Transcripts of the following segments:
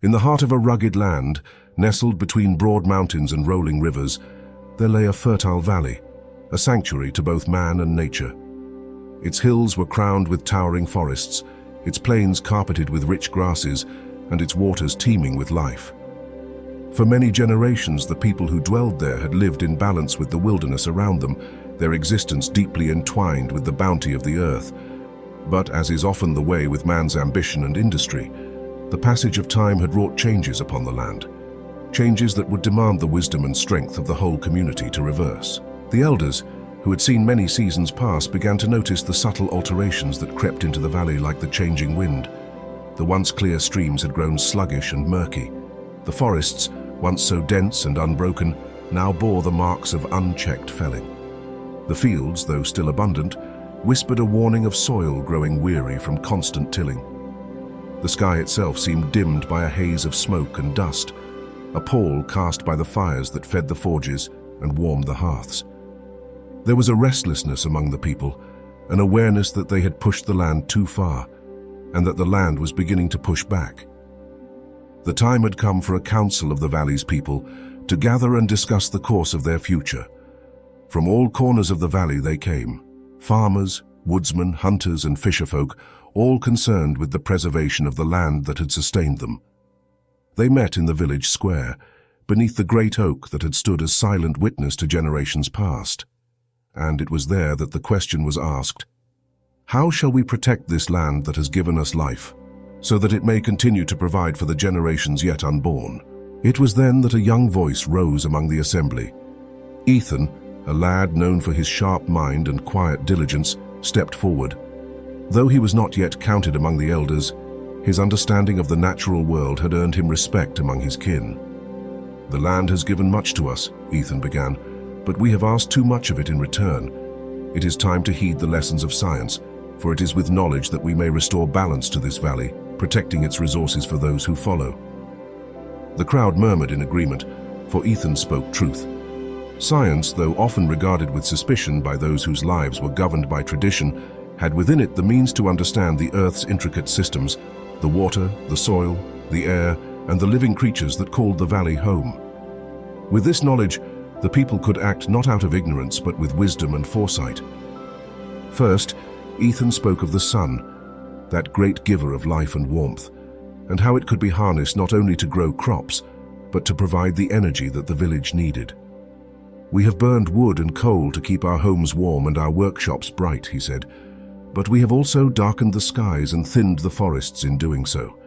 In the heart of a rugged land, nestled between broad mountains and rolling rivers, there lay a fertile valley, a sanctuary to both man and nature. Its hills were crowned with towering forests, its plains carpeted with rich grasses, and its waters teeming with life. For many generations, the people who dwelled there had lived in balance with the wilderness around them, their existence deeply entwined with the bounty of the earth. But, as is often the way with man's ambition and industry, the passage of time had wrought changes upon the land, changes that would demand the wisdom and strength of the whole community to reverse. The elders, who had seen many seasons pass, began to notice the subtle alterations that crept into the valley like the changing wind. The once clear streams had grown sluggish and murky. The forests, once so dense and unbroken, now bore the marks of unchecked felling. The fields, though still abundant, whispered a warning of soil growing weary from constant tilling. The sky itself seemed dimmed by a haze of smoke and dust, a pall cast by the fires that fed the forges and warmed the hearths. There was a restlessness among the people, an awareness that they had pushed the land too far, and that the land was beginning to push back. The time had come for a council of the valley's people to gather and discuss the course of their future. From all corners of the valley they came, farmers, woodsmen, hunters, and fisherfolk, all concerned with the preservation of the land that had sustained them. They met in the village square, beneath the great oak that had stood as silent witness to generations past. And it was there that the question was asked: how shall we protect this land that has given us life, so that it may continue to provide for the generations yet unborn? It was then that a young voice rose among the assembly. Ethan, a lad known for his sharp mind and quiet diligence, stepped forward. Though he was not yet counted among the elders, his understanding of the natural world had earned him respect among his kin. "The land has given much to us," Ethan began, "but we have asked too much of it in return. It is time to heed the lessons of science, for it is with knowledge that we may restore balance to this valley, protecting its resources for those who follow." The crowd murmured in agreement, for Ethan spoke truth. Science, though often regarded with suspicion by those whose lives were governed by tradition, had within it the means to understand the Earth's intricate systems, the water, the soil, the air, and the living creatures that called the valley home. With this knowledge, the people could act not out of ignorance but with wisdom and foresight. First, Ethan spoke of the sun, that great giver of life and warmth, and how it could be harnessed not only to grow crops, but to provide the energy that the village needed. "We have burned wood and coal to keep our homes warm and our workshops bright," he said, "but we have also darkened the skies and thinned the forests in doing so.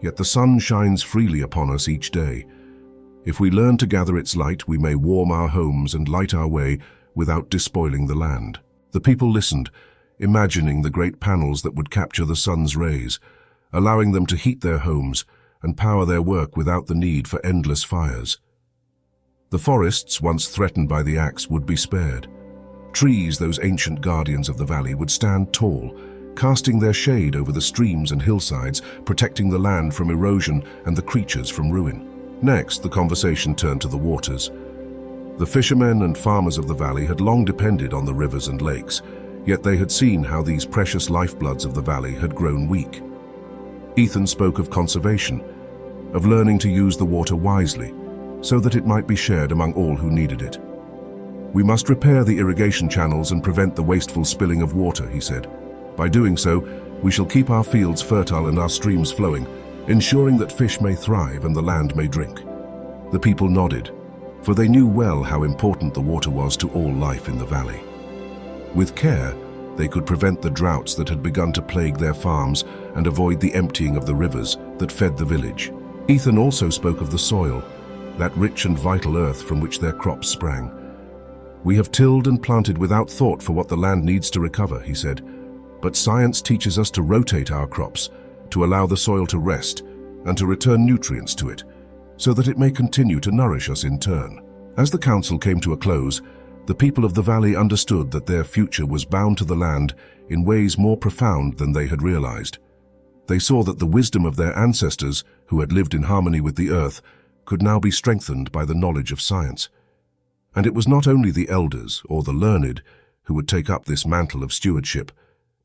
Yet the sun shines freely upon us each day. If we learn to gather its light, we may warm our homes and light our way without despoiling the land." The people listened, imagining the great panels that would capture the sun's rays, allowing them to heat their homes and power their work without the need for endless fires. The forests, once threatened by the axe, would be spared. Trees, those ancient guardians of the valley, would stand tall, casting their shade over the streams and hillsides, protecting the land from erosion and the creatures from ruin. Next, the conversation turned to the waters. The fishermen and farmers of the valley had long depended on the rivers and lakes, yet they had seen how these precious lifebloods of the valley had grown weak. Ethan spoke of conservation, of learning to use the water wisely, so that it might be shared among all who needed it. "We must repair the irrigation channels and prevent the wasteful spilling of water," he said. "By doing so, we shall keep our fields fertile and our streams flowing, ensuring that fish may thrive and the land may drink." The people nodded, for they knew well how important the water was to all life in the valley. With care, they could prevent the droughts that had begun to plague their farms and avoid the emptying of the rivers that fed the village. Ethan also spoke of the soil, that rich and vital earth from which their crops sprang. "We have tilled and planted without thought for what the land needs to recover," he said, "but science teaches us to rotate our crops, to allow the soil to rest, and to return nutrients to it, so that it may continue to nourish us in turn." As the council came to a close, the people of the valley understood that their future was bound to the land in ways more profound than they had realized. They saw that the wisdom of their ancestors, who had lived in harmony with the earth, could now be strengthened by the knowledge of science. And it was not only the elders or the learned who would take up this mantle of stewardship,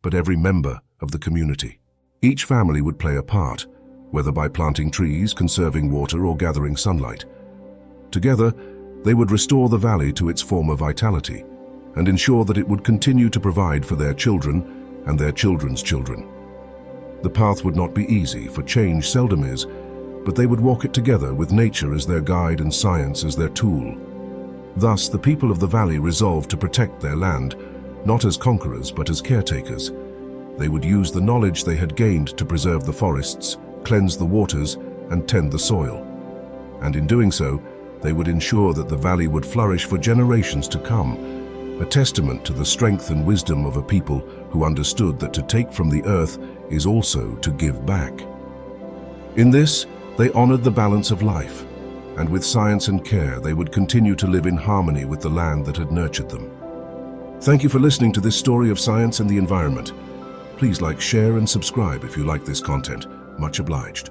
but every member of the community. Each family would play a part, whether by planting trees, conserving water, or gathering sunlight. Together, they would restore the valley to its former vitality and ensure that it would continue to provide for their children and their children's children. The path would not be easy, for change seldom is, but they would walk it together with nature as their guide and science as their tool. Thus, the people of the valley resolved to protect their land, not as conquerors but as caretakers. They would use the knowledge they had gained to preserve the forests, cleanse the waters, and tend the soil. And in doing so, they would ensure that the valley would flourish for generations to come, a testament to the strength and wisdom of a people who understood that to take from the earth is also to give back. In this, they honored the balance of life, and with science and care, they would continue to live in harmony with the land that had nurtured them. Thank you for listening to this story of science and the environment. Please like, share, and subscribe if you like this content. Much obliged.